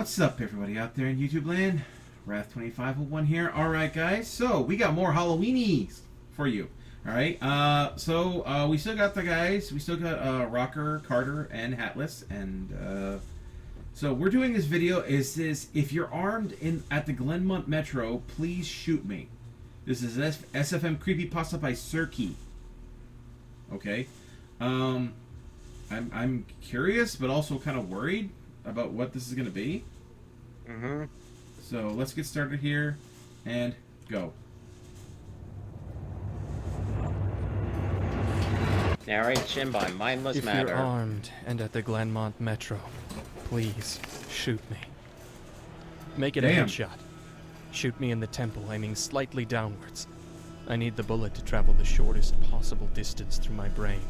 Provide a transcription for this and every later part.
What's up, everybody out there in YouTube land? Wrath2501 here. Alright, guys, so we got more Halloweenies for you. Alright, we still got the guys. We still got Rocker, Carter, and Hatless. And so we're doing this video. If you're armed at the Glenmont Metro, please shoot me. This is SFM Creepypasta by Sirky. Okay. I'm curious, but also kind of worried about what this is going to be. Mm-hmm. So let's get started here and go. Narration by Mindless If Matter. you're armed and at the Glenmont Metro, please shoot me. Make it a headshot. Shoot me in the temple, aiming slightly downwards. I need the bullet to travel the shortest possible distance through my brain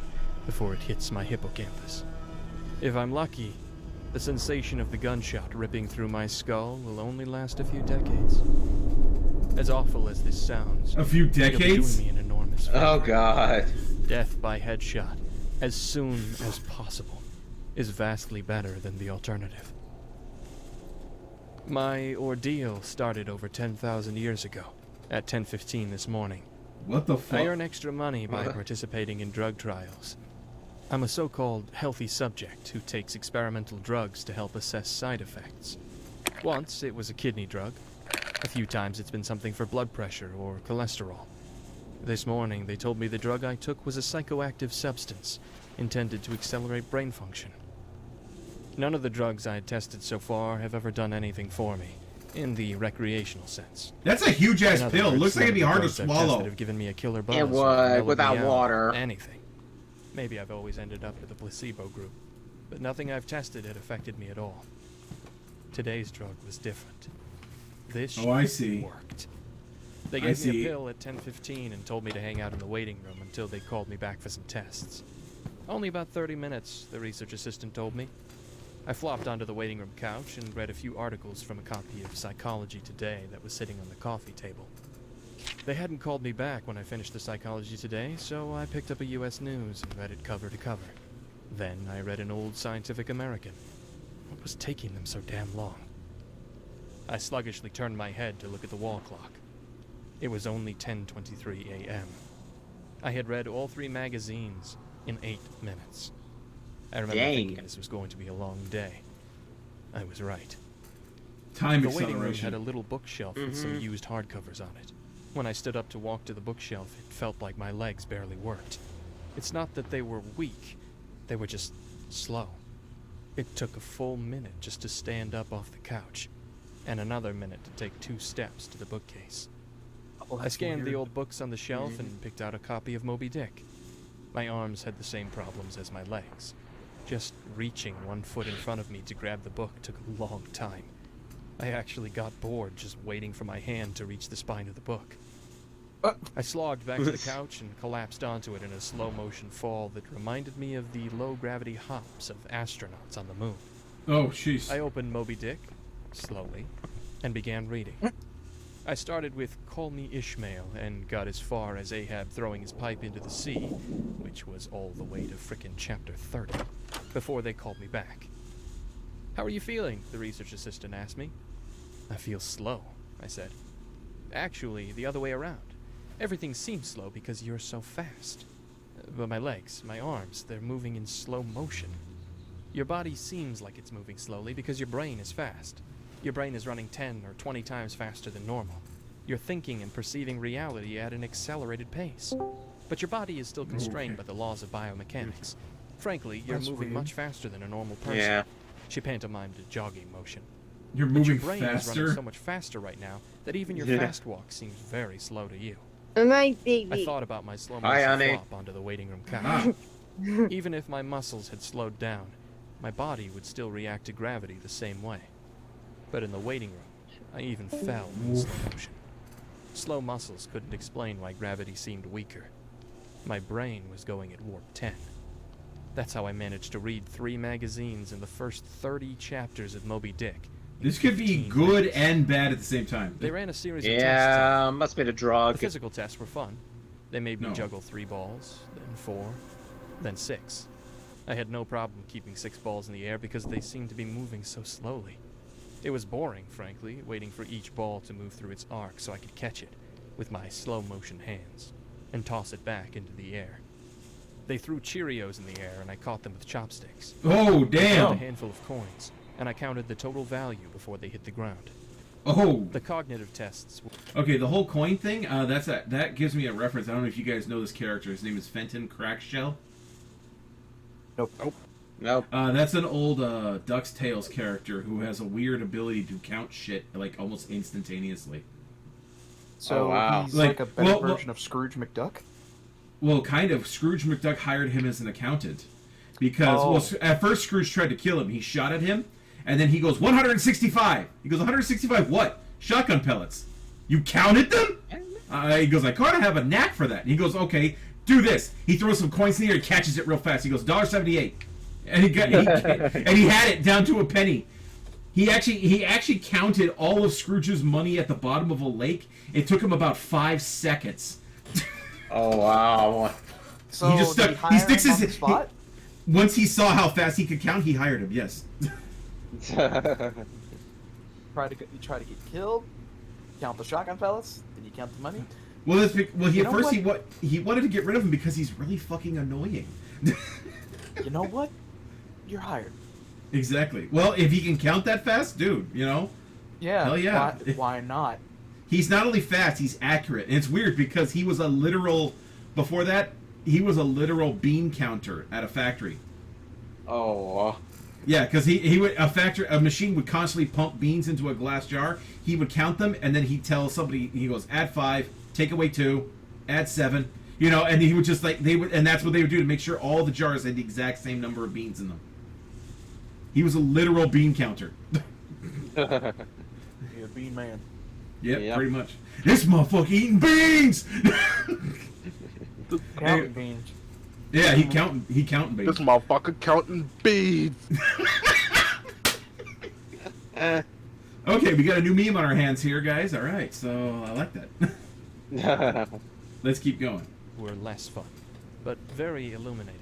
before it hits my hippocampus. If I'm lucky, the sensation of the gunshot ripping through my skull will only last a few decades. As awful as this sounds, a few decades? It'll be doing me an enormous favor. Oh God. Death by headshot, as soon as possible, is vastly better than the alternative. My ordeal started over 10,000 years ago, at 10:15 this morning. What the fuck? I earn extra money by participating in drug trials. I'm a so-called healthy subject who takes experimental drugs to help assess side effects. Once it was a kidney drug. A few times it's been something for blood pressure or cholesterol. This morning they told me the drug I took was a psychoactive substance intended to accelerate brain function. None of the drugs I had tested so far have ever done anything for me, in the recreational sense. That's a huge-ass pill. Looks like it'd be hard to swallow. Have given me a killer buzz. It would, without water. Anything. Maybe I've always ended up with a placebo group, but nothing I've tested had affected me at all. Today's drug was different. This worked. They gave me a pill at 10:15 and told me to hang out in the waiting room until they called me back for some tests. Only about 30 minutes, the research assistant told me. I flopped onto the waiting room couch and read a few articles from a copy of Psychology Today that was sitting on the coffee table. They hadn't called me back when I finished the Psychology Today, so I picked up a US News and read it cover to cover. Then I read an old Scientific American. What was taking them so damn long? I sluggishly turned my head to look at the wall clock. It was only 10:23 a.m. I had read all 3 magazines in 8 minutes. I remember thinking this was going to be a long day. I was right. Time acceleration. The waiting room had a little bookshelf with some used hardcovers on it. When I stood up to walk to the bookshelf, it felt like my legs barely worked. It's not that they were weak, they were just slow. It took a full minute just to stand up off the couch, and another minute to take 2 steps to the bookcase. I scanned the old books on the shelf and picked out a copy of Moby Dick. My arms had the same problems as my legs. Just reaching 1 foot in front of me to grab the book took a long time. I actually got bored just waiting for my hand to reach the spine of the book. I slogged back to the couch and collapsed onto it in a slow-motion fall that reminded me of the low-gravity hops of astronauts on the moon. Oh, jeez. I opened Moby Dick, slowly, and began reading. I started with Call Me Ishmael and got as far as Ahab throwing his pipe into the sea, which was all the way to frickin' chapter 30, before they called me back. How are you feeling? The research assistant asked me. I feel slow, I said. Actually, the other way around. Everything seems slow because you're so fast. But my legs, my arms, they're moving in slow motion. Your body seems like it's moving slowly because your brain is fast. Your brain is running 10 or 20 times faster than normal. You're thinking and perceiving reality at an accelerated pace. But your body is still constrained by the laws of biomechanics. Frankly, you're moving much faster than a normal person. Yeah. She pantomimed a jogging motion. You're moving but your brain faster? is running so much faster right now that even your fast walk seems very slow to you. My baby. I thought about my slow motion flop onto the waiting room couch. Even if my muscles had slowed down, my body would still react to gravity the same way. But in the waiting room, I even fell in slow motion. Slow muscles couldn't explain why gravity seemed weaker. My brain was going at warp 10. That's how I managed to read 3 magazines in the first 30 chapters of Moby Dick. This could be good and bad at the same time. They ran a series of tests. Yeah, must be the drug. The physical tests were fun. They made me juggle 3 balls, then 4, then 6. I had no problem keeping 6 balls in the air because they seemed to be moving so slowly. It was boring, frankly, waiting for each ball to move through its arc so I could catch it with my slow-motion hands and toss it back into the air. They threw Cheerios in the air, and I caught them with chopsticks. Oh, I found damn! a handful of coins, and I counted the total value before they hit the ground. Oh! The cognitive tests... Okay, the whole coin thing, that gives me a reference. I don't know if you guys know this character. His name is Fenton Crackshell. Nope. That's an old DuckTales character who has a weird ability to count shit, like, almost instantaneously. So Oh, wow. he's Like, like a better well, version of Scrooge McDuck? Well, kind of. Scrooge McDuck hired him as an accountant. Because, well, at first Scrooge tried to kill him. He shot at him, and then he goes, 165! He goes, 165 what? Shotgun pellets. You counted them? He goes, I kind of have a knack for that. And he goes, okay, do this. He throws some coins in the air and catches it real fast. He goes, $1.78. And he had it down to a penny. He actually counted all of Scrooge's money at the bottom of a lake. It took him about 5 seconds. Oh, wow. So He just did stuck- hire he sticks him his- on the spot? Once he saw how fast he could count, he hired him. Yes. You try to get killed? Count the shotgun pellets? Did you count the money? Well, he You know he wanted to get rid of him because he's really fucking annoying. You know what? You're hired. Exactly. Well, if he can count that fast, dude, you know, Yeah. Hell yeah. Why not? he's not only fast, he's accurate. And it's weird because he was a literal bean counter at a factory. Oh. Yeah, because a machine would constantly pump beans into a glass jar. He would count them, and then he'd tell somebody, he goes, add 5, take away 2, add 7, you know, and he would just and that's what they would do to make sure all the jars had the exact same number of beans in them. He was a literal bean counter. You're a bean man. Yep, pretty much. This motherfucker eating beans! Counting beans. Yeah, he counting beans. This motherfucker counting beads. Okay, we got a new meme on our hands here, guys. All right, so I like that. Let's keep going. were less fun, but very illuminating.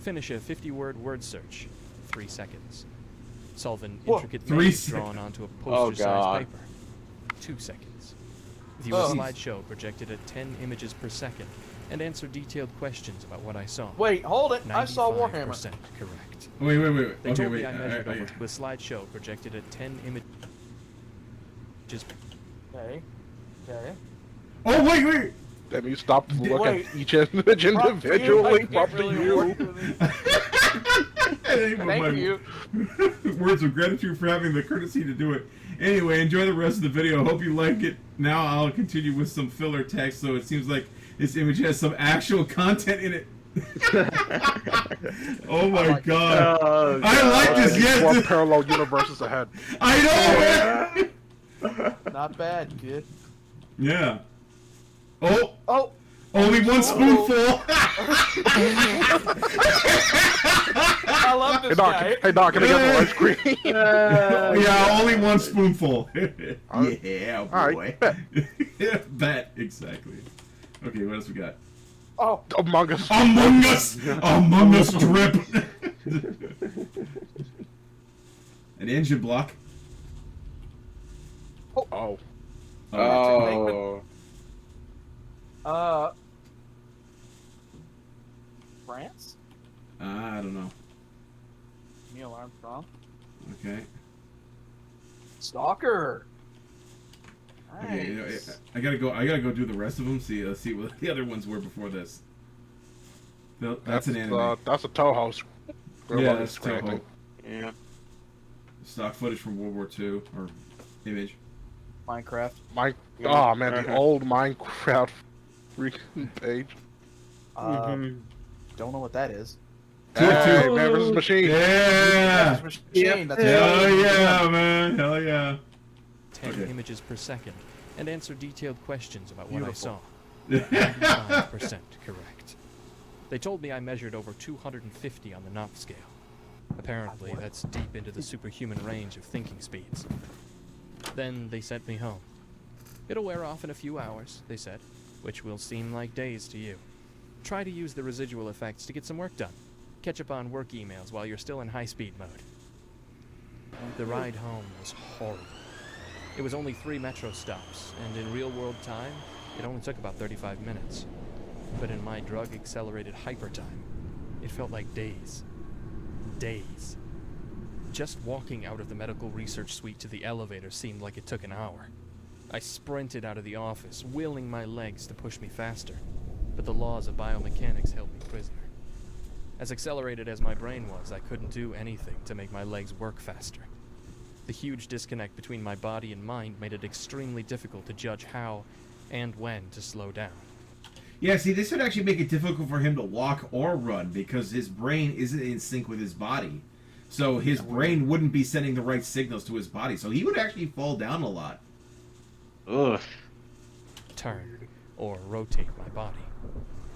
Finish a 50-word word search, 3 seconds. Solve an intricate 3 maze seconds. drawn onto a Oh, poster-sized God. paper, 2 seconds. View a slideshow projected at 10 images per second, and answer detailed questions about what I saw. Wait, hold it. I saw 95% Warhammer. correct. Wait. They Okay, told wait. me I measured over to a slideshow projected at 10 images. Okay. Oh, wait. Let me stop looking Wait. at each image individually. Prop to you. Thank you. Words of gratitude for having the courtesy to do it. Anyway, enjoy the rest of the video. Hope you like it. Now I'll continue with some filler text, so it seems like this image has some actual content in it. Oh my god. I like this, yes! 4 parallel universes ahead. I know, man! Not bad, kid. Yeah. Oh! Oh! Only one spoonful! I love this guy. Hey Doc, can I get the ice cream? Yeah, only one spoonful. Yeah, boy. Alright, bet. Bet, exactly. Okay, what else we got? Oh! Among Us. Among Us! Among Us drip! An engine block. Oh. Oh. France? I don't know. Neil Armstrong. Okay. Stalker. Okay, you know, Nice. I gotta go do the rest of them. See what the other ones were before this. No, that's an anime. That's a Toho. Yeah, that's Toho. Yeah. Stock footage from World War II or image. Minecraft. Oh man, the old Minecraft freaking page. Don't know what that is. Hey, man versus machine. Yeah! Machine, that's Hell yeah, man! Hell yeah! 10 Okay. images per second, and answer detailed questions about what I saw. Beautiful. 95% correct. They told me I measured over 250 on the Knopf scale. Apparently, that's deep into the superhuman range of thinking speeds. Then they sent me home. It'll wear off in a few hours, they said, which will seem like days to you. Try to use the residual effects to get some work done. Catch up on work emails while you're still in high-speed mode. The ride home was horrible. It was only 3 metro stops, and in real-world time, it only took about 35 minutes. But in my drug-accelerated hypertime, it felt like days. Days. Just walking out of the medical research suite to the elevator seemed like it took an hour. I sprinted out of the office, willing my legs to push me faster, but the laws of biomechanics held me prisoner. As accelerated as my brain was, I couldn't do anything to make my legs work faster. The huge disconnect between my body and mind made it extremely difficult to judge how and when to slow down. Yeah, see, this would actually make it difficult for him to walk or run because his brain isn't in sync with his body. So his brain wouldn't be sending the right signals to his body. So he would actually fall down a lot. Ugh. Turn, or rotate my body.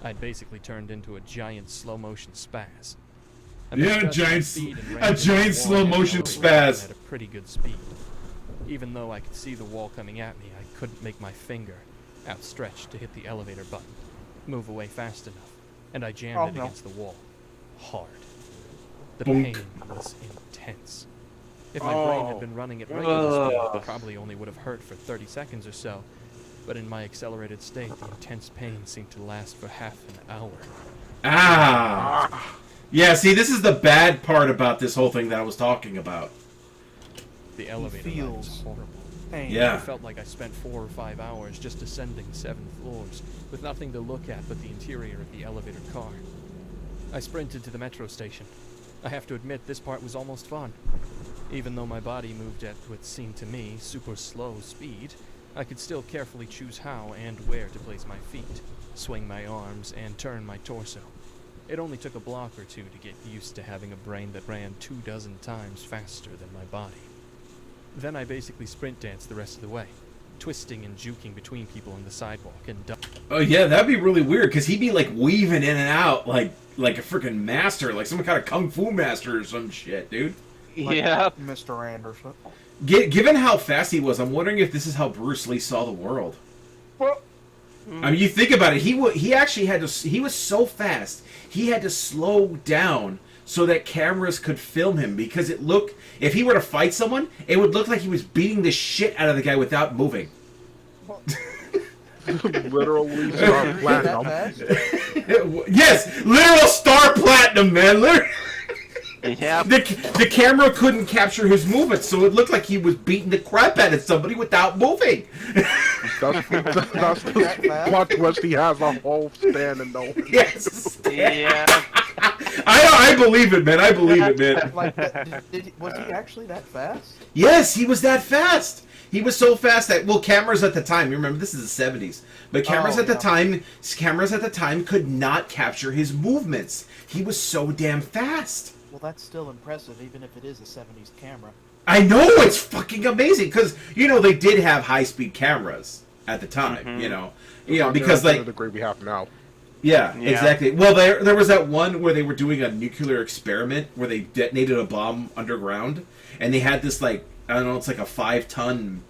I'd basically turned into a giant slow-motion spaz. I Yeah, a misjudged my giant speed and a ran into giant the wall slow-motion and spaz. at a pretty good speed. Even though I could see the wall coming at me, I couldn't make my finger outstretched to hit the elevator button, move away fast enough, and I jammed it against the wall. Hard. The Bonk. pain was intense. If my brain had been running at regular speed, it probably only would have hurt for 30 seconds or so. But in my accelerated state, the intense pain seemed to last for half an hour. Ah! Yeah, see, this is the bad part about this whole thing that I was talking about. The elevator ride was horrible. Yeah. It felt like I spent 4 or 5 hours just ascending 7 floors, with nothing to look at but the interior of the elevator car. I sprinted to the metro station. I have to admit, this part was almost fun. Even though my body moved at what seemed to me super slow speed, I could still carefully choose how and where to place my feet, swing my arms, and turn my torso. It only took a block or two to get used to having a brain that ran 24 times faster than my body. Then I basically sprint danced the rest of the way, twisting and juking between people on the sidewalk and Oh yeah, that'd be really weird because he'd be like weaving in and out like a freaking master, like some kind of kung fu master or some shit, dude. Like Yeah. Mr. Anderson. Given how fast he was, I'm wondering if this is how Bruce Lee saw the world. Well, I mean, you think about it. He actually had to. He was so fast. He had to slow down so that cameras could film him because it looked. If he were to fight someone, it would look like he was beating the shit out of the guy without moving. Literally star platinum. Yes, literal star platinum, man. Literally. Yeah. The camera couldn't capture his movements, so it looked like he was beating the crap out of somebody without moving. That's the plot twist. He has a whole stand and no. Yes. Yeah. I believe it, man. I believe it, man. like, was he actually that fast? Yes, he was that fast. He was so fast that cameras at the time. You remember this is the 70s, but cameras at the time could not capture his movements. He was so damn fast. Well, that's still impressive, even if it is a 70s camera. I know, it's fucking amazing because they did have high-speed cameras at the time. Because to the degree we have now. Yeah, exactly. Well, there was that one where they were doing a nuclear experiment where they detonated a bomb underground, and they had this it's like a 5-ton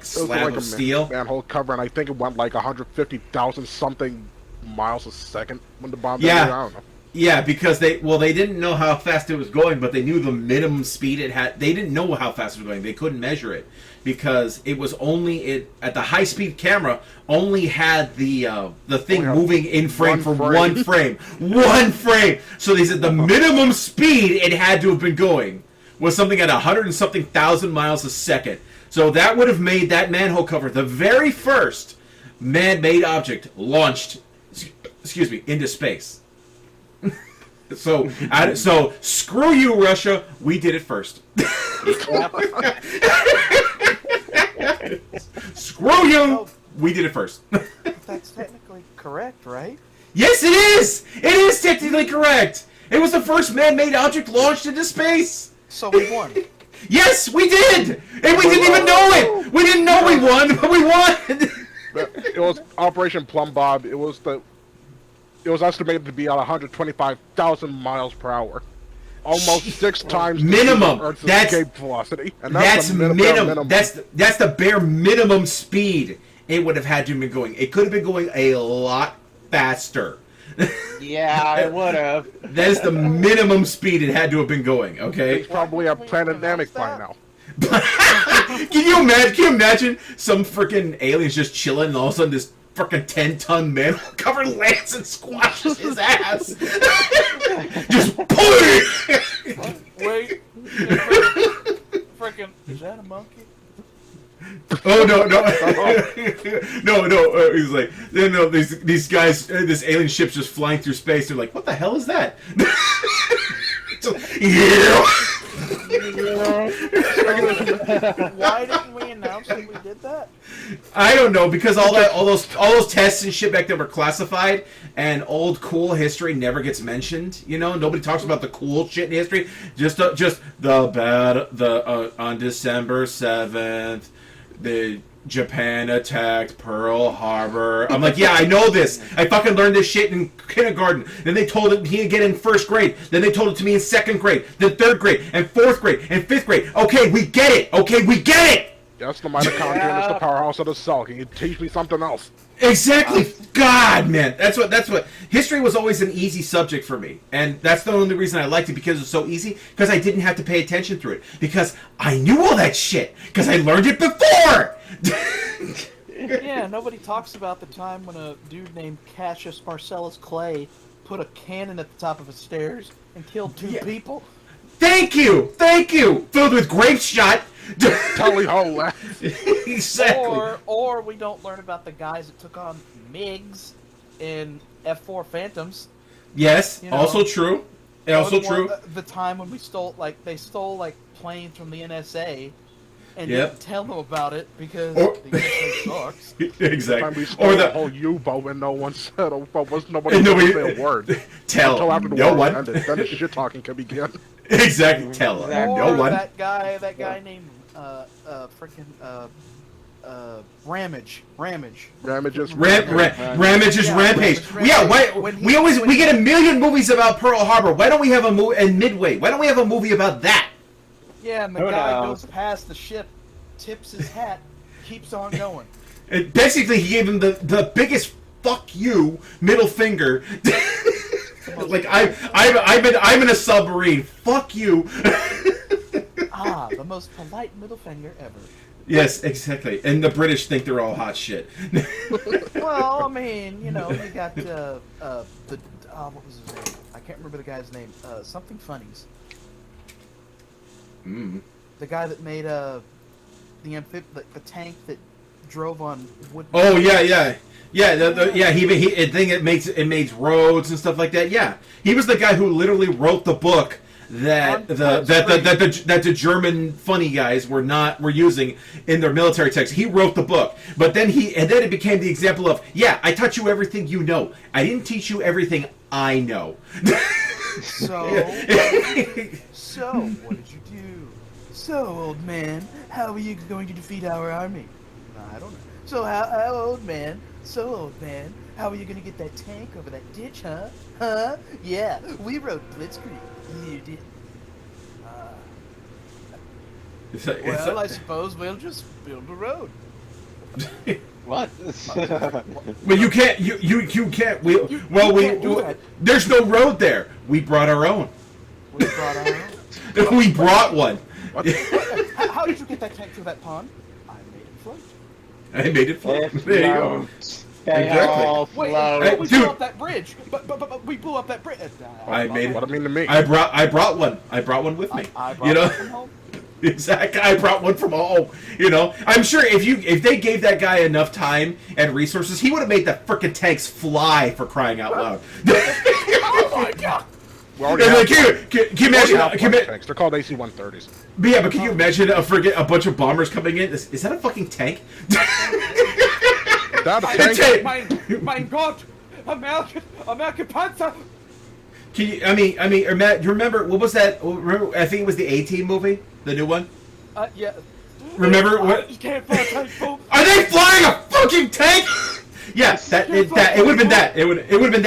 slab of steel. Manhole cover, and I think it went like 150,000 something miles a second when the bomb. Yeah. I don't know. Yeah, because they didn't know how fast it was going, but they knew the minimum speed it had. They didn't know how fast it was going. They couldn't measure it because it was only at the high speed camera only had the thing moving in frame for one frame. One frame. So they said the minimum speed it had to have been going was something at 100 and something thousand miles a second. So that would have made that manhole cover the very first man-made object launched, into space. So screw you, Russia. We did it first. Screw you. We did it first. That's technically correct, right? Yes, it is. It is technically correct. It was the first man-made object launched into space. So we won. Yes, we did. And we didn't even know it. We didn't know we won, but we won. It was Operation Plum Bob. It was estimated to be at 125,000 miles per hour, almost 6 times minimum. The Earth's That's escape velocity. And that's minimum. That's the bare minimum speed it would have had to have been going. It could have been going a lot faster. Yeah, I would have. That is the minimum speed it had to have been going. Okay. It's probably a planet Namek by now. Can you imagine? Can you imagine some freaking aliens just chilling, and all of a sudden this freaking 10-ton man covered in lands and squashes his ass? Just pull it. Wait. Freaking. Is that a monkey? Oh no no he's like no these guys this alien ship's just flying through space. They're like, what the hell is that? Yeah. Why didn't we announce that we did that? I don't know, because all those tests and shit back then were classified, and old cool history never gets mentioned. You know, nobody talks about the cool shit in history. Just the bad on December 7th. The Japan attacked Pearl Harbor. I'm like, yeah, I know this. I fucking learned this shit in kindergarten. Then they told it to me again in 1st grade. Then they told it to me in 2nd grade, then 3rd grade, and 4th grade, and 5th grade. Okay, we get it. Okay, we get it. That's the mitochondria. It's the powerhouse of the cell. Can you teach me something else? Exactly. God, man, that's what. History was always an easy subject for me, and that's the only reason I liked it, because it was so easy. Because I didn't have to pay attention through it, because I knew all that shit, because I learned it before. Yeah, nobody talks about the time when a dude named Cassius Marcellus Clay put a cannon at the top of his stairs and killed 2 people. Thank you. Filled with grape shot. Tally ho. Exactly. Or we don't learn about the guys that took on MiGs in F4 Phantoms. Yes, You know, also true. Also true. The time when they stole planes from the NSA and Yep. didn't tell them about it because Or- the NSA sucks. Exactly. Or Or the the whole U-boat and no one said nobody And nobody- said a word. tell Until after the no war one. ended, then the shit talking can begin. Exactly. Tell Exactly. no Or one. that guy named Ramage. Damages. Ramage's Yeah, Rampage. Ramage. Yeah, why When he- we get a million movies about Pearl Harbor. Why don't we have a movie and Midway? Why don't we have a movie about that? Yeah, and the Who guy knows? goes past the ship, tips his hat, keeps on going. And basically, he gave him the biggest fuck you middle finger. Like I'm in a submarine. Fuck you. The most polite middle finger ever. Yes, exactly. And the British think they're all hot shit. Well, I mean, you know, you got what was his name? I can't remember the guy's name. Something Funnies. The guy that made the tank that drove on wood. Oh yeah. He thing it makes roads and stuff like that. Yeah, he was the guy who literally wrote the book that the German funny guys were using in their military text. He wrote the book, but then it became the example of, yeah, I taught you everything you know. I didn't teach you everything I know. So what did you do? So, old man, how are you going to defeat our army? I don't know. So, old man, how are you going to get that tank over that ditch, huh? Huh? Yeah, we wrote Blitzkrieg. You did. Well, I suppose we'll just build a road. What? Well, you can't. You can't. We can't do that. There's no road there. We brought our own. We brought our own. We brought one. How did you get that tank through that pond? I made it float. I made it float. There you go. Exactly. Wait, Hey, we dude. blew up that bridge. But we blew up that bridge. I made it. What I mean to me. I brought one. I brought one with me. I brought You know. it from home. Exactly. I brought one from home. You know. I'm sure if they gave that guy enough time and resources, he would have made the frickin' tanks fly, for crying out loud. Oh my god! We already have Can you imagine? tanks. They're called AC-130s. But yeah, but can you imagine a bunch of bombers coming in? Is that a fucking tank? That a It's tank? a- My god! American Panzer! Can you? I mean, Matt, do you remember what was that? Remember, I think it was the A-Team movie, the new one. Yeah. Remember what? You can't fly a tank, boom. Are they flying a fucking tank? Yes, it would have been that. It would have been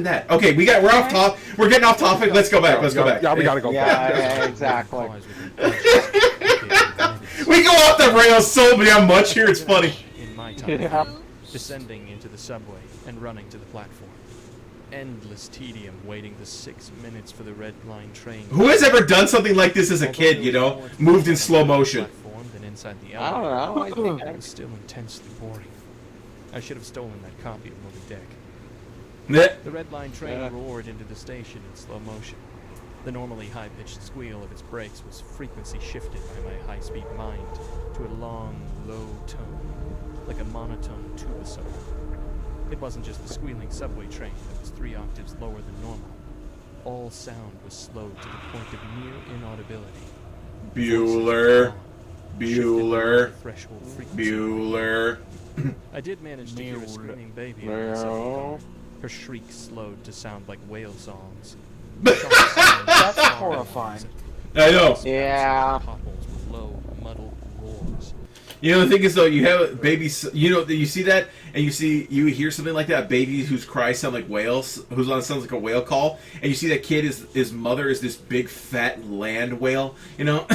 that. Okay, we're off top. We're getting off topic. Let's go back. Yeah, we gotta go back. Yeah, exactly. We go off the rails so damn much here. It's funny. In my time, Yeah. descending into the subway and running to the platform. endless tedium waiting the 6 minutes for the red line train. Who has ever done something like this as a kid, you know? Moved in slow motion. Than inside the I don't know. I think it was still intensely boring. I should have stolen that copy of Moby Dick. Meh. The red line train roared into the station in slow motion. The normally high-pitched squeal of its brakes was frequency shifted by my high-speed mind to a long, low tone, like a monotone tuba solo. It wasn't just the squealing subway train that was 3 octaves lower than normal. All sound was slowed to the point of near inaudibility. Bueller. Bueller. Threshold frequency. Bueller. I did manage to hear a screaming baby in the subway car. Her shrieks slowed to sound like whale songs. That's horrifying. I know. Yeah. Potholes with low, muddled roars. You know, the thing is, though, you have babies, you know, you see that, and you hear something like that, babies whose cries sound like whales, sounds like a whale call, and you see that kid, his mother is this big, fat land whale, you know?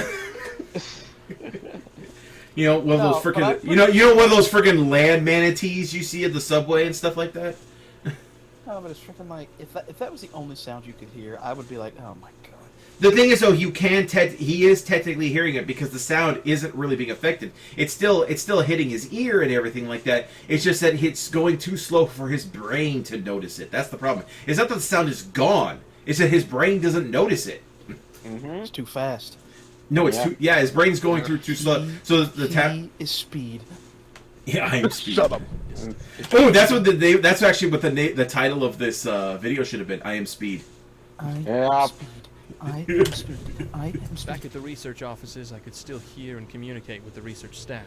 You know, one of those freaking, you know one of those freaking land manatees you see at the subway and stuff like that? No, but it's freaking like, if that was the only sound you could hear, I would be like, oh my god. The thing is, though, he is technically hearing it because the sound isn't really being affected. It's still hitting his ear and everything like that. It's just that it's going too slow for his brain to notice it. That's the problem. It's not that the sound is gone. It's that his brain doesn't notice it. It's too fast. No, it's too. Yeah, his brain's going through too slow. So the tap is speed. Yeah, I am speed. Shut up. Oh, that's what that's actually what the title of this video should have been. I am speed. I am speed. I am speed. I am speed. Back at the research offices, I could still hear and communicate with the research staff.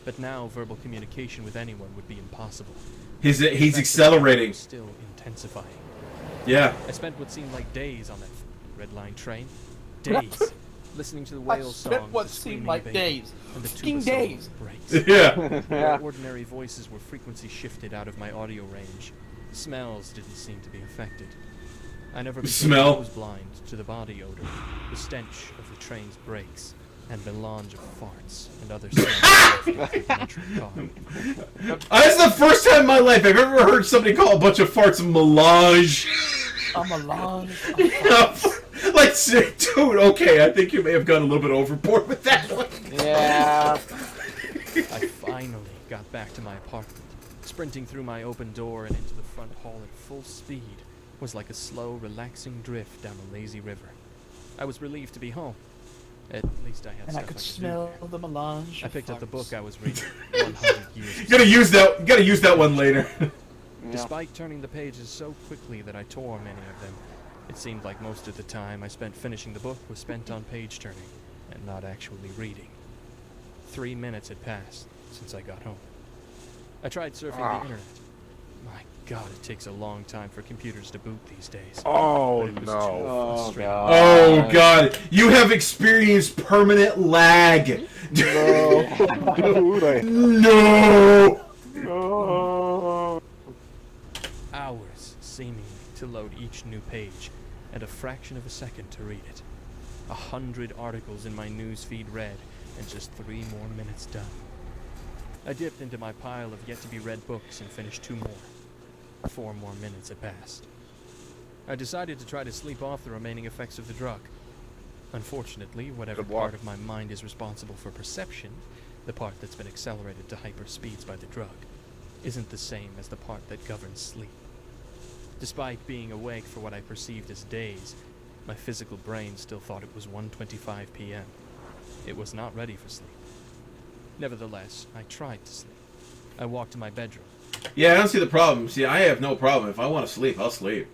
But now verbal communication with anyone would be impossible. He's accelerating. Was still intensifying. Yeah. I spent what seemed like days on that red line train. Days. Listening to the whale song. What seemed like days. And the Fucking tuba solo days. breaks. Yeah. Where ordinary voices were frequency shifted out of my audio range. Smells didn't seem to be affected. I never became nose blind to the body odor, the stench of the train's brakes, and melange of farts and other smells. That's the first time in my life I've ever heard somebody call a bunch of farts a melange. A melange. Like, dude, okay, I think you may have gone a little bit overboard with that one. Yeah. I finally got back to my apartment. Sprinting through my open door and into the front hall at full speed was like a slow, relaxing drift down a lazy river. I was relieved to be home. At least I had And stuff I could do. smell the melange. I picked up the farts. book I was reading. 100 years. You gotta use that one later. Despite turning the pages so quickly that I tore many of them, it seemed like most of the time I spent finishing the book was spent on page turning and not actually reading. 3 minutes had passed since I got home. I tried surfing the internet. My God, it takes a long time for computers to boot these days. Oh, But it was no. too Oh, frustrating. God. Oh god, you have experienced permanent lag. No. Dude, No. no. Hours, seemingly, to load each new page, and a fraction of a second to read it. 100 articles in my newsfeed read, and just 3 more minutes done. I dipped into my pile of yet-to-be-read books and finished 2 more. 4 more minutes had passed. I decided to try to sleep off the remaining effects of the drug. Unfortunately, whatever Good luck. part of my mind is responsible for perception, the part that's been accelerated to hyper speeds by the drug, isn't the same as the part that governs sleep. Despite being awake for what I perceived as days, my physical brain still thought it was 1:25 p.m. It was not ready for sleep. Nevertheless, I tried to sleep. I walked to my bedroom. Yeah, I don't see the problem. See, I have no problem. If I want to sleep, I'll sleep.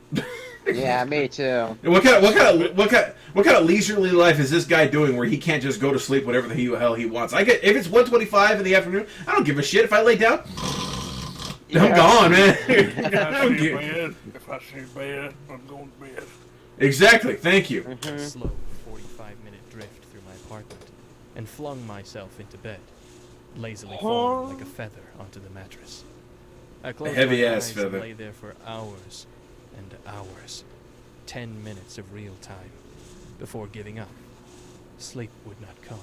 Yeah, me too. What kind of leisurely life is this guy doing where he can't just go to sleep whatever the hell he wants? If it's 1:25 in the afternoon, I don't give a shit if I lay down. I'm gone, man. If I see bed, I'm going to bed. Exactly. Thank you. A slow 45-minute drift through my apartment, and flung myself into bed, lazily falling like a feather onto the mattress. I closed heavy my ass eyes feather. and lay there for hours and hours. 10 minutes of real time before giving up. Sleep would not come.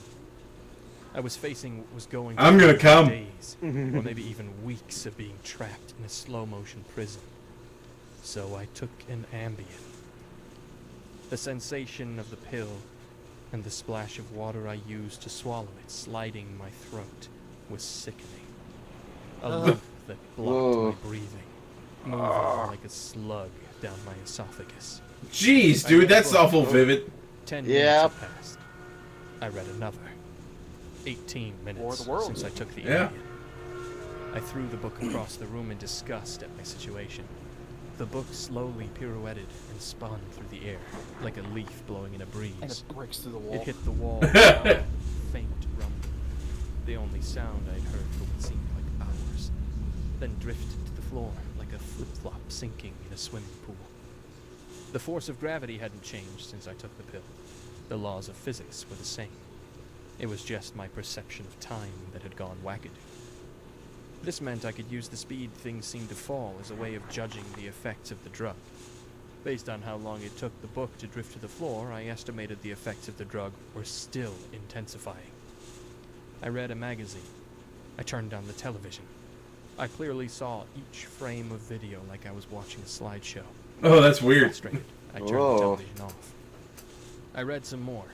I was facing what was going I'm gonna through come. days, or maybe even weeks of being trapped in a slow-motion prison. So I took an ambient. The sensation of the pill and the splash of water I used to swallow it sliding my throat was sickening. A lump that blocked my breathing, moving like a slug down my esophagus. Jeez, dude, that's awful vivid. 10 minutes had passed. I read another. 18 War minutes of the Worlds. since I took the Yeah. ambient. I threw the book across the room in disgust at my situation. The book slowly pirouetted and spun through the air, like a leaf blowing in a breeze. And it breaks through the wall. It hit the wall with a faint rumble, the only sound I'd heard for what seemed like hours, then drifted to the floor like a flip-flop sinking in a swimming pool. The force of gravity hadn't changed since I took the pill. The laws of physics were the same. It was just my perception of time that had gone wackadoo. This meant I could use the speed things seemed to fall as a way of judging the effects of the drug. Based on how long it took the book to drift to the floor, I estimated the effects of the drug were still intensifying. I read a magazine. I turned on the television. I clearly saw each frame of video like I was watching a slideshow. Oh, that's weird. Frustrated, I turned the television off. I read some more.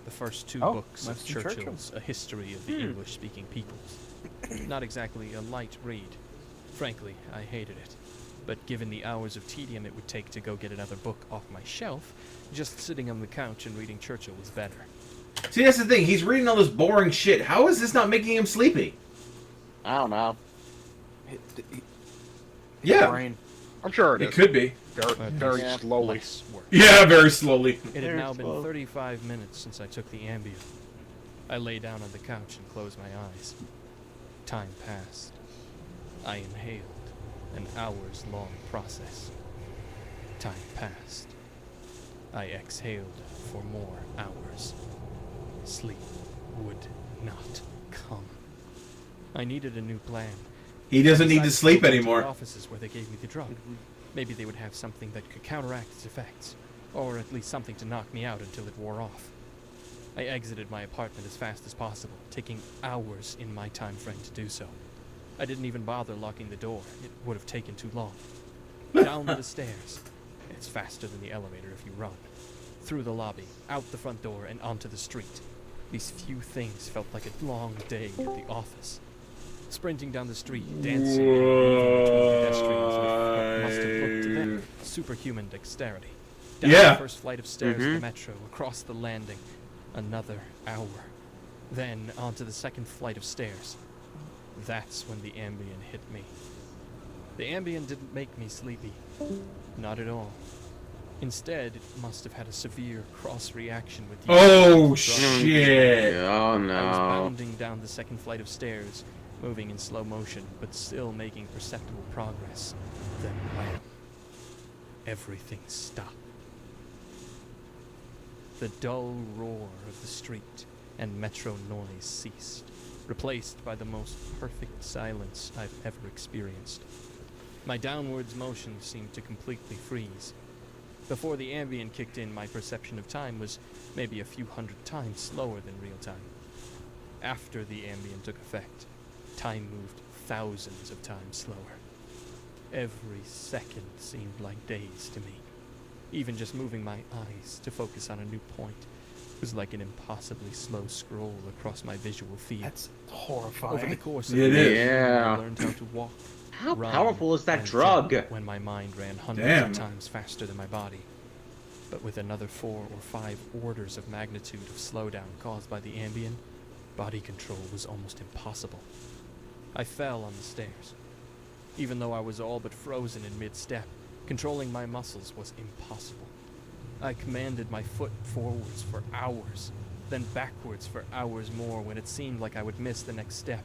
The first two books of Winston Churchill. Churchill's A History of the English-Speaking Peoples. Not exactly a light read. Frankly, I hated it. But given the hours of tedium it would take to go get another book off my shelf, just sitting on the couch and reading Churchill was better. See, that's the thing. He's reading all this boring shit. How is this not making him sleepy? I don't know. Yeah, Brain. I'm sure it it is. could be. Very Yeah. slowly. Less work. Yeah, very slowly. It had now been 35 minutes since I took the ambient. I lay down on the couch and closed my eyes. Time passed. I inhaled, an hours-long process. Time passed. I exhaled for more hours. Sleep would not come. I needed a new plan. He doesn't need to Decided sleep go back to anymore. the offices where they gave me the drug. Maybe they would have something that could counteract its effects, or at least something to knock me out until it wore off. I exited my apartment as fast as possible, taking hours in my time frame to do so. I didn't even bother locking the door. It would have taken too long. Down the stairs. It's faster than the elevator if you run. Through the lobby, out the front door, and onto the street. These few things felt like a long day at the office. Sprinting down the street, dancing and moving between pedestrians with what must have looked to them superhuman dexterity. Down Yeah. the first flight of stairs of the metro, across the landing. Another hour. Then onto the second flight of stairs. That's when the ambient hit me. The ambient didn't make me sleepy. Not at all. Instead, it must have had a severe cross-reaction with the Oh, drug. shit. Oh I was no. bounding down the second flight of stairs, moving in slow motion, but still making perceptible progress. Then wham! Everything stopped. The dull roar of the street and metro noise ceased, replaced by the most perfect silence I've ever experienced. My downwards motion seemed to completely freeze. Before the ambient kicked in, my perception of time was maybe a few hundred times slower than real time. After the ambient took effect, time moved thousands of times slower. Every second seemed like days to me. Even just moving my eyes to focus on a new point was like an impossibly slow scroll across my visual field. That's Over the horrifying. course of It the is. day, Yeah. I learned how to walk, How run, powerful is that and drug? jump when my mind ran hundreds Damn. of times faster than my body. But with another 4 or 5 orders of magnitude of slowdown caused by the ambient, body control was almost impossible. I fell on the stairs. Even though I was all but frozen in mid-step, controlling my muscles was impossible. I commanded my foot forwards for hours, then backwards for hours more when it seemed like I would miss the next step.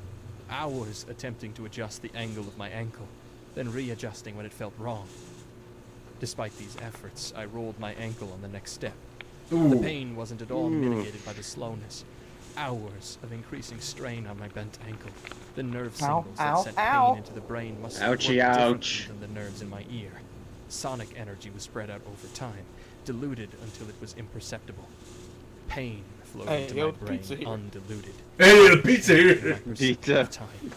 Hours attempting to adjust the angle of my ankle, then readjusting when it felt wrong. Despite these efforts, I rolled my ankle on the next step. The Ooh. pain wasn't at all mitigated by the slowness. Hours of increasing strain on my bent ankle. The nerve Ow, signals that ow, sent ow. pain into the brain must have worked Ouchie, differently ouch. than the nerves in my ear. Sonic energy was spread out over time, diluted until it was imperceptible. Pain flowed Hey, into yo, my brain pizza here. undiluted. Hey, the pizza My here. perception Pizza. of time.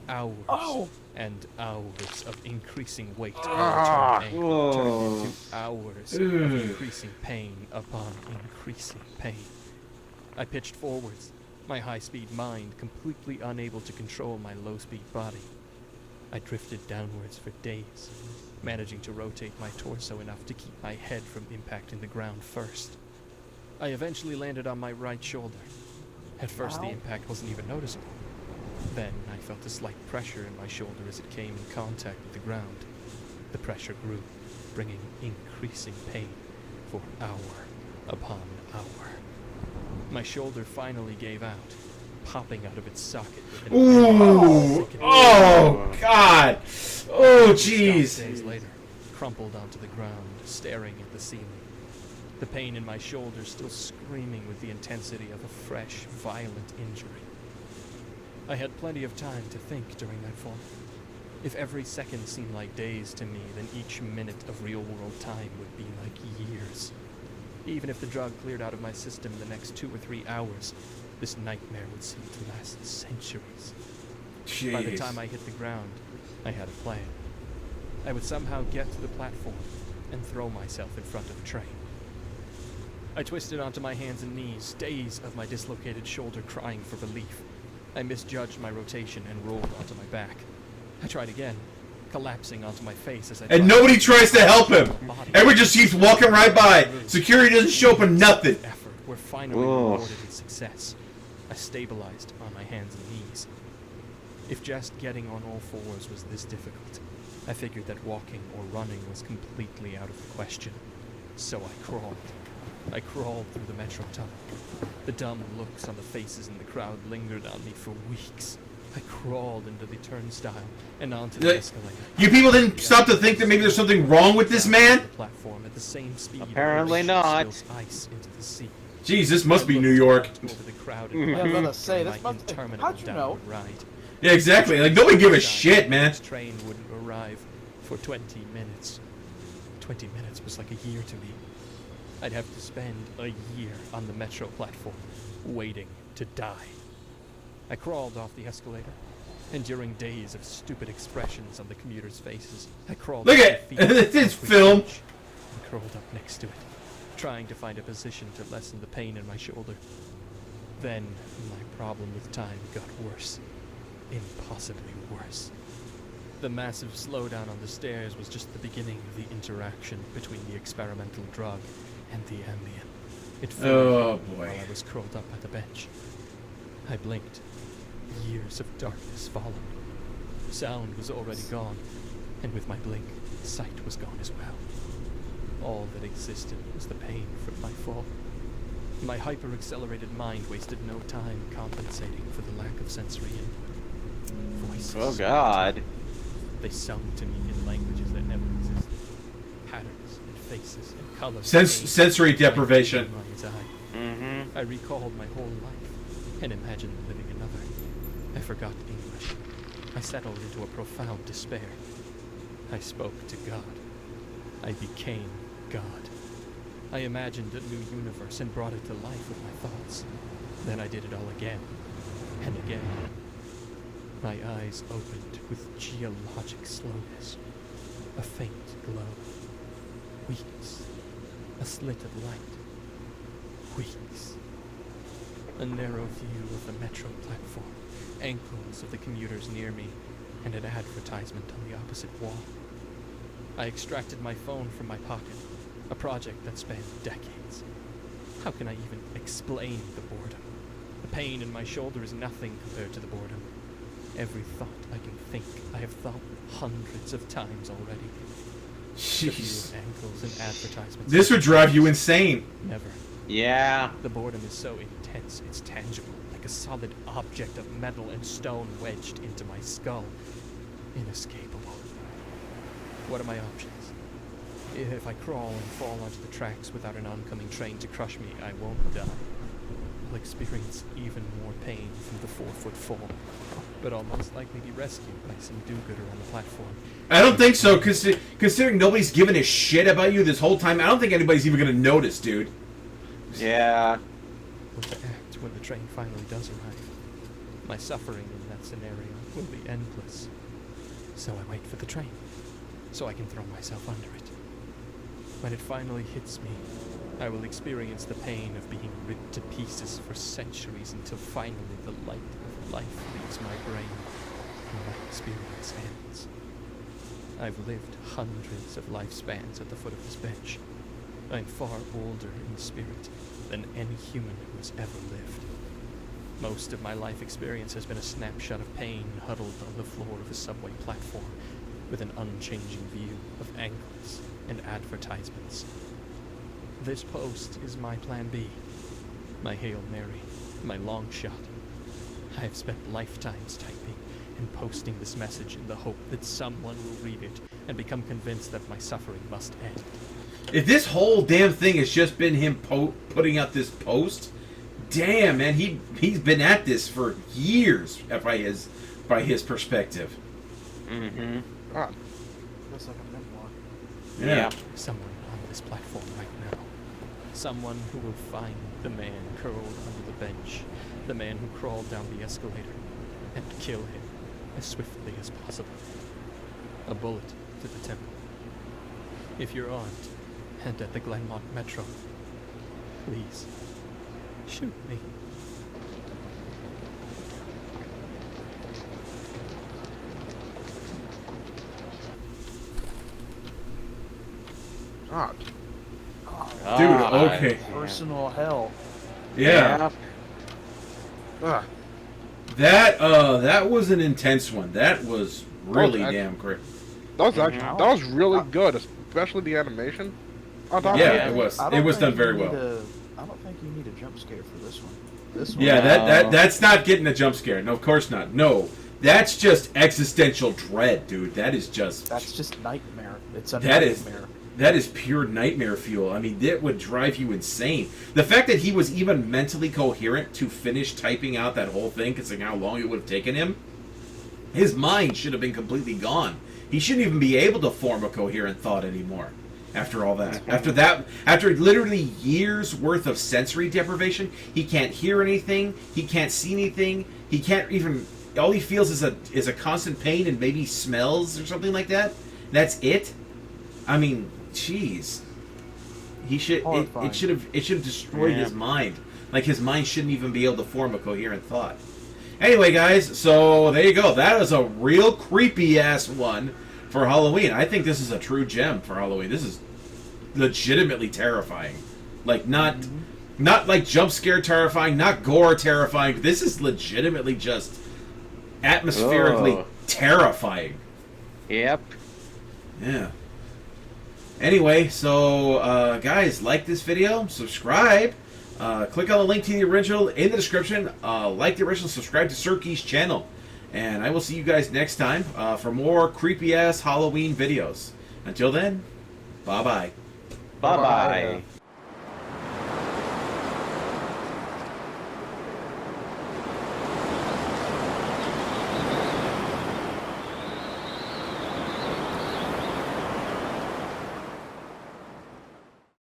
Hours Oh. and hours of increasing weight turned into hours of increasing pain upon increasing pain. I pitched forwards, my high-speed mind completely unable to control my low-speed body. I drifted downwards for days, managing to rotate my torso enough to keep my head from impacting the ground first. I eventually landed on my right shoulder. At first, the impact wasn't even noticeable. Then, I felt a slight pressure in my shoulder as it came in contact with the ground. The pressure grew, bringing increasing pain for hour upon hour. My shoulder finally gave out, popping out of its socket with an Ooh! Oh, God! Oh, jeez! Days later, crumpled onto the ground, staring at the ceiling. The pain in my shoulder still screaming with the intensity of a fresh, violent injury. I had plenty of time to think during that fall. If every second seemed like days to me, then each minute of real-world time would be like years. Even if the drug cleared out of my system in the next 2 or 3 hours, this nightmare would seem to last centuries. Jeez. By the time I hit the ground, I had a plan. I would somehow get to the platform and throw myself in front of a train. I twisted onto my hands and knees, days of my dislocated shoulder crying for relief. I misjudged my rotation and rolled onto my back. I tried again, collapsing onto my face as I And nobody tries to help him! Everyone just keeps walking right by! Security doesn't show up for nothing! Effort were finally rewarded with success. I stabilized on my hands and knees. If just getting on all fours was this difficult, I figured that walking or running was completely out of the question. So I crawled. I crawled through the metro tunnel. The dumb looks on the faces in the crowd lingered on me for weeks. I crawled into the turnstile and onto the escalator. You people didn't stop to think that maybe there's something wrong with this man? The platform at the same speed. Apparently not. Ice into the sea. Jeez, this must be New York. Over the crowd Yeah, I'm gonna say, this my must. interminable How'd you know? downward ride. Yeah, exactly. Like, nobody give a shit, man. This train wouldn't arrive for 20 minutes. 20 minutes was like a year to me. I'd have to spend a year on the metro platform, waiting to die. I crawled off the escalator, enduring days of stupid expressions on the commuters' faces. I crawled. Look to at my feet this is halfway film. through and curled up next to it, trying to find a position to lessen the pain in my shoulder. Then my problem with time got worse, impossibly worse. The massive slowdown on the stairs was just the beginning of the interaction between the experimental drug and the ambient. It Oh, froze boy. while I was curled up at the bench. I blinked. Years of darkness followed. Sound was already gone, and with my blink, sight was gone as well. All that existed was the pain from my fall. My hyper-accelerated mind wasted no time compensating for the lack of sensory input. Voices. Oh God. They sung to me in languages that never existed. Patterns and faces and colors. Sensory deprivation. In my mind's eye. Mm-hmm. I recalled my whole life and imagined living another. I forgot English. I settled into a profound despair. I spoke to God. I became God. I imagined a new universe and brought it to life with my thoughts. Then I did it all again and again. My eyes opened with geologic slowness. A faint glow. Weeks. A slit of light. Weeks. A narrow view of the metro platform. Ankles of the commuters near me, and an advertisement on the opposite wall. I extracted my phone from my pocket, a project that spanned decades. How can I even explain the boredom? The pain in my shoulder is nothing compared to the boredom. Every thought I can think, I have thought hundreds of times already. The view Jeez. of ankles and advertisements. This would drive you insane. Never. Yeah. The boredom is so intense, it's tangible, like a solid object of metal and stone wedged into my skull. Inescapable. What are my options? If I crawl and fall onto the tracks without an oncoming train to crush me, I won't die. I'll experience even more pain from the 4-foot fall, but I'll most likely be rescued by some do-gooder on the platform. I don't think so, considering nobody's given a shit about you this whole time. I don't think anybody's even gonna notice, dude. Yeah. What to act when the train finally does arrive? My suffering in that scenario will be endless. So I wait for the train, so I can throw myself under it. When it finally hits me, I will experience the pain of being ripped to pieces for centuries until finally the light of life leaves my brain and my experience ends. I've lived hundreds of lifespans at the foot of this bench. I'm far older in spirit than any human who has ever lived. Most of my life experience has been a snapshot of pain huddled on the floor of a subway platform with an unchanging view of angles and advertisements. This post is my plan B, my Hail Mary, my long shot. I have spent lifetimes typing and posting this message in the hope that someone will read it and become convinced that my suffering must end. If this whole damn thing has just been him putting out this post, damn, man, he's been at this for years by his perspective. Mm-hmm. God. Looks like a memoir. Yeah. Someone on this platform right now. Someone who will find the man curled under the bench, the man who crawled down the escalator, and kill him as swiftly as possible. A bullet to the temple. If you're armed and at the Glenmont Metro, please shoot me. God. Dude, God. okay. Personal hell. Yeah. Ugh. That was an intense one. That was really Okay. damn great. That was actually that was really good, especially the animation. I thought Yeah, Yeah. it was. I don't It was think done very you need well. I don't think you need a jump scare for this one. This one. Yeah, No. that's not getting a jump scare. No, of course not. No, that's just existential dread, dude. That is just That's just nightmare. It's a That is- nightmare. that is pure nightmare fuel. I mean, that would drive you insane. The fact that he was even mentally coherent to finish typing out that whole thing, considering how long it would have taken him, his mind should have been completely gone. He shouldn't even be able to form a coherent thought anymore. After all that, after literally years worth of sensory deprivation, he can't hear anything. He can't see anything. He can't even. All he feels is a constant pain and maybe smells or something like that. That's it. I mean, jeez. He should. Horrifying. It should have destroyed Yeah. his mind. Like his mind shouldn't even be able to form a coherent thought. Anyway, guys, so there you go. That is a real creepy ass one for Halloween. I think this is a true gem for Halloween. This is legitimately terrifying. Like not like jump scare terrifying, not gore terrifying. This is legitimately just atmospherically Oh. terrifying. Yep. Yeah. Anyway, so guys, like this video, subscribe, click on the link to the original in the description, like the original, subscribe to Sirky's channel, and I will see you guys next time for more creepy ass Halloween videos. Until then, bye bye. Bye-bye.